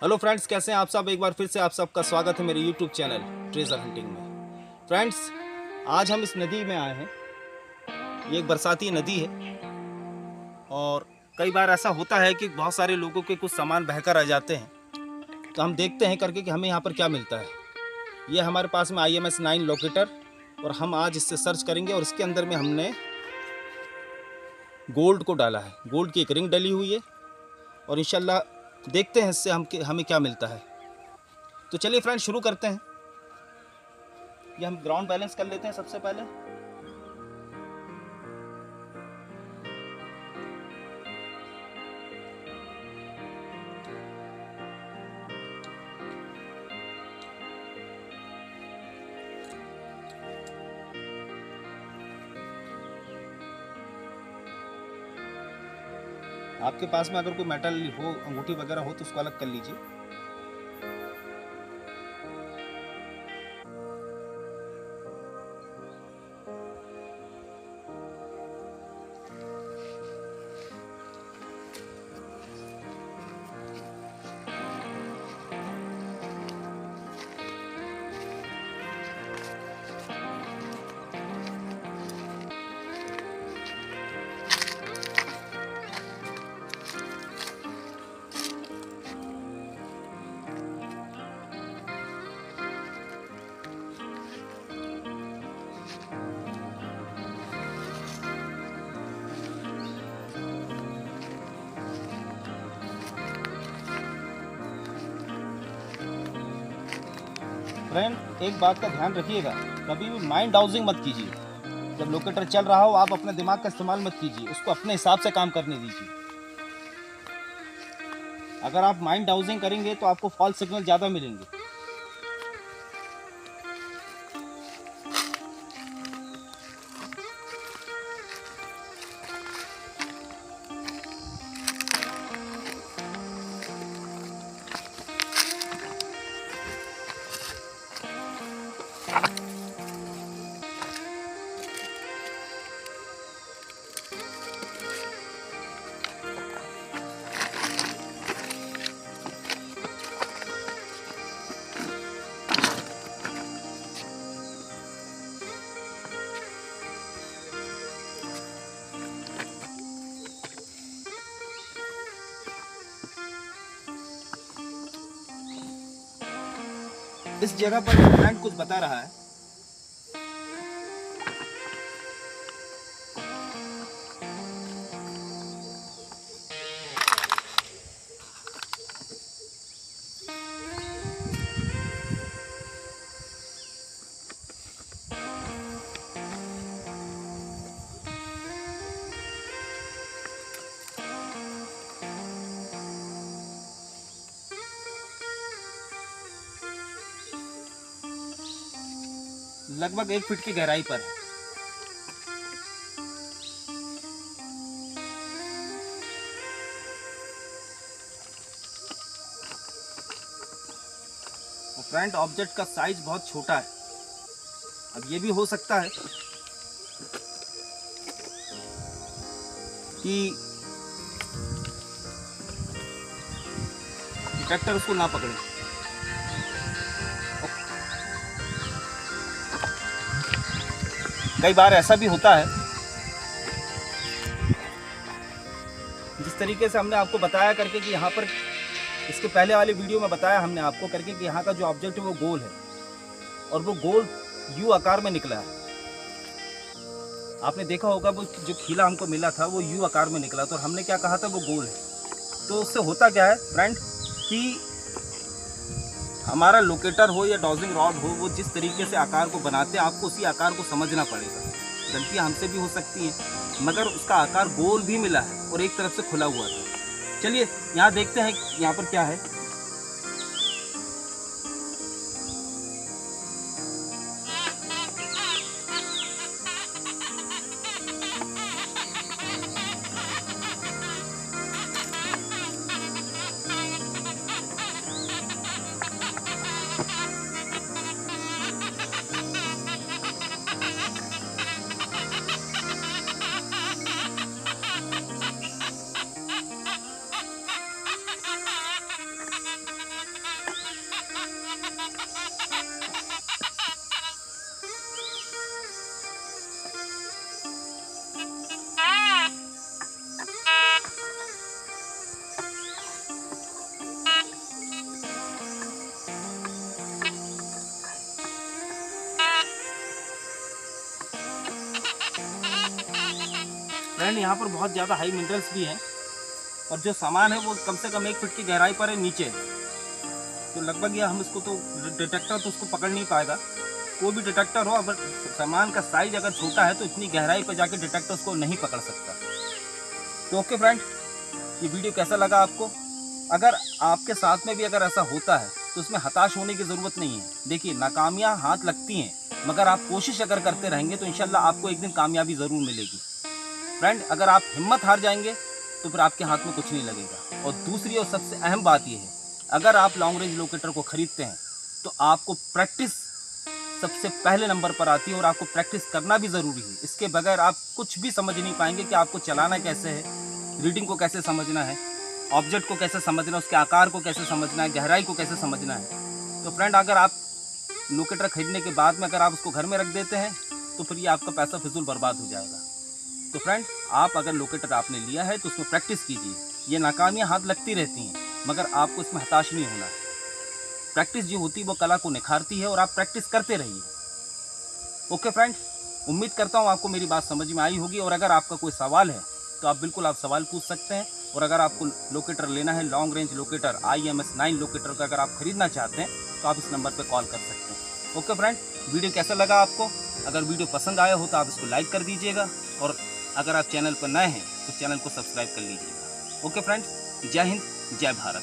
Hello friends, कैसे हैं आप सब। एक बार फिर से आप सबका स्वागत है मेरे यूट्यूब चैनल ट्रेजर हंटिंग में। फ्रेंड्स, आज हम इस नदी में आए हैं। ये एक बरसाती नदी है और कई बार ऐसा होता है कि बहुत सारे लोगों के कुछ सामान बहकर आ जाते हैं, तो हम देखते हैं करके कि हमें यहाँ पर क्या मिलता है। ये हमारे पास में IMS 9 लोकेटर और हम आज इससे सर्च करेंगे और इसके अंदर में हमने गोल्ड को डाला है। गोल्ड की एक रिंग डली हुई है और इंशाल्लाह देखते हैं इससे हमें क्या मिलता है। तो चलिए फ्रेंड्स, शुरू करते हैं। ये हम ग्राउंड बैलेंस कर लेते हैं सबसे पहले। आपके पास में अगर कोई मेटल हो, अंगूठी वगैरह हो, तो उसको अलग कर लीजिए। फ्रेंड, एक बात का ध्यान रखिएगा, कभी भी माइंड हाउसिंग मत कीजिए। जब लोकेटर चल रहा हो आप अपने दिमाग का इस्तेमाल मत कीजिए, उसको अपने हिसाब से काम करने दीजिए। अगर आप माइंड हाउसिंग करेंगे तो आपको फॉल्स सिग्नल ज़्यादा मिलेंगे। इस जगह पर फ्रेंड कुछ बता रहा है। लगभग 1 फीट की गहराई पर है। फ्रंट ऑब्जेक्ट का साइज बहुत छोटा है। अब ये भी हो सकता है कि डिटेक्टर उसको ना पकड़े। कई बार ऐसा भी होता है, जिस तरीके से हमने आपको बताया करके कि यहाँ पर इसके पहले वाले वीडियो में बताया हमने आपको करके कि यहाँ का जो ऑब्जेक्ट है वो गोल है और वो गोल यू आकार में निकला है। आपने देखा होगा वो जो खीला हमको मिला था वो यू आकार में निकला, तो हमने क्या कहा था वो गोल है। तो उससे होता क्या है फ्रेंड कि हमारा लोकेटर हो या डॉजिंग रॉड हो, वो जिस तरीके से आकार को बनाते हैं आपको उसी आकार को समझना पड़ेगा। गलतियाँ हमसे भी हो सकती हैं, मगर उसका आकार गोल भी मिला है और एक तरफ से खुला हुआ था। चलिए यहाँ देखते हैं यहाँ पर क्या है। फ्रेंड यहाँ पर बहुत ज़्यादा हाई मिनरल्स भी हैं और जो सामान है वो कम से कम 1 फीट की गहराई पर है नीचे, तो लगभग ये हम इसको तो डिटेक्टर तो उसको पकड़ नहीं पाएगा। कोई भी डिटेक्टर हो, अगर सामान का साइज अगर छोटा है तो इतनी गहराई पर जाके डिटेक्टर उसको नहीं पकड़ सकता। तो ओके फ्रेंड, ये वीडियो कैसा लगा आपको? अगर आपके साथ में भी अगर ऐसा होता है तो उसमें हताश होने की ज़रूरत नहीं है। देखिए, नाकामियाँ हाथ लगती हैं, मगर आप कोशिश अगर करते रहेंगे तो इंशाल्लाह आपको एक दिन कामयाबी ज़रूर मिलेगी। फ्रेंड, अगर आप हिम्मत हार जाएंगे तो फिर आपके हाथ में कुछ नहीं लगेगा। और दूसरी और सबसे अहम बात यह है, अगर आप लॉन्ग रेंज लोकेटर को ख़रीदते हैं तो आपको प्रैक्टिस सबसे पहले नंबर पर आती है और आपको प्रैक्टिस करना भी ज़रूरी है। इसके बगैर आप कुछ भी समझ नहीं पाएंगे कि आपको चलाना कैसे है, रीडिंग को कैसे समझना है, ऑब्जेक्ट को कैसे समझना है, उसके आकार को कैसे समझना है, गहराई को कैसे समझना है। तो फ्रेंड, अगर आप लोकेटर खरीदने के बाद में अगर आप उसको घर में रख देते हैं तो फिर ये आपका पैसा फिजूल बर्बाद हो जाएगा। तो फ्रेंड, आप अगर लोकेटर आपने लिया है तो उसमें प्रैक्टिस कीजिए। ये नाकामियाँ हाथ लगती रहती हैं, मगर आपको इसमें हताश नहीं होना है। प्रैक्टिस जो होती है वो कला को निखारती है और आप प्रैक्टिस करते रहिए। ओके फ्रेंड, उम्मीद करता हूँ आपको मेरी बात समझ में आई होगी। और अगर आपका कोई सवाल है तो आप बिल्कुल सवाल पूछ सकते हैं। और अगर आपको लोकेटर लेना है, long range locator IMS 9 locator का अगर आप खरीदना चाहते हैं तो आप इस नंबर पर कॉल कर सकते हैं। ओके फ्रेंड, वीडियो कैसा लगा आपको? अगर वीडियो पसंद आया हो तो आप इसको लाइक कर दीजिएगा और अगर आप चैनल पर नए हैं तो चैनल को सब्सक्राइब कर लीजिएगा। ओके फ्रेंड्स, जय हिंद, जय भारत।